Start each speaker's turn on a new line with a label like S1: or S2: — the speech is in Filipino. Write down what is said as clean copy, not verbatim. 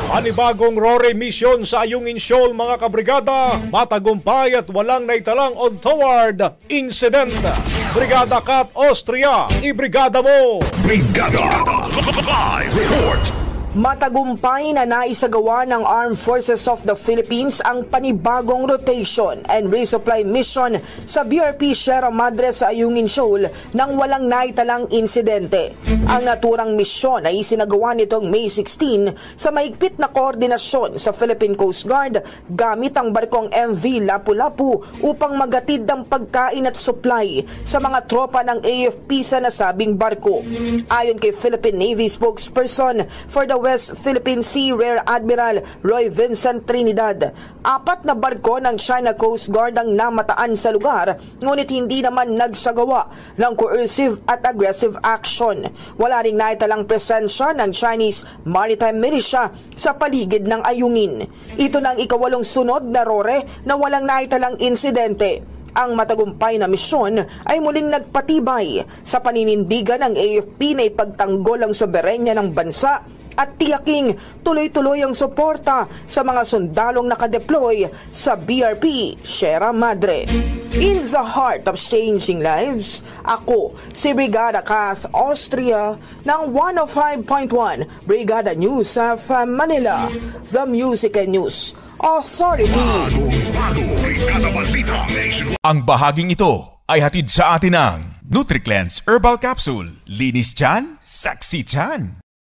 S1: Panibagong RORE mission sa Ayungin Shoal mga kabrigada, matagumpay at walang naitalang untoward incident. Brigada Kat Austria, ibrigada mo!
S2: Brigada Live Report!
S3: Matagumpay na naisagawa ng Armed Forces of the Philippines ang panibagong rotation and resupply mission sa BRP Sierra Madre sa Ayungin Shoal nang walang naitalang insidente. Ang naturang misyon ay isinagawa nitong May 16 sa mahigpit na koordinasyon sa Philippine Coast Guard gamit ang barkong MV Lapu-Lapu upang magatid ang pagkain at supply sa mga tropa ng AFP sa nasabing barko. Ayon kay Philippine Navy spokesperson for the West Philippine Sea Rear Admiral Roy Vincent Trinidad, 4 na barko ng China Coast Guard ang namataan sa lugar, ngunit hindi naman nagsagawa ng coercive at aggressive action. Wala ring naitalang presensya ng Chinese Maritime Militia sa paligid ng Ayungin. Ito nang ikawalong sunod na RORE na walang naitalang insidente. Ang matagumpay na misyon ay muling nagpatibay sa paninindigan ng AFP na ipagtanggol ang soberenya ng bansa at tiyaking tuloy-tuloy ang suporta sa mga sundalong nakadeploy sa BRP Sierra Madre. In the heart of changing lives, ako si Brigada Kat Austria ng 105.1 Brigada News of Manila, the Music and News Authority.
S2: Ang bahaging ito ay hatid sa atin ng NutriCleanse Herbal Capsule. Linis tiyan, sexy tiyan.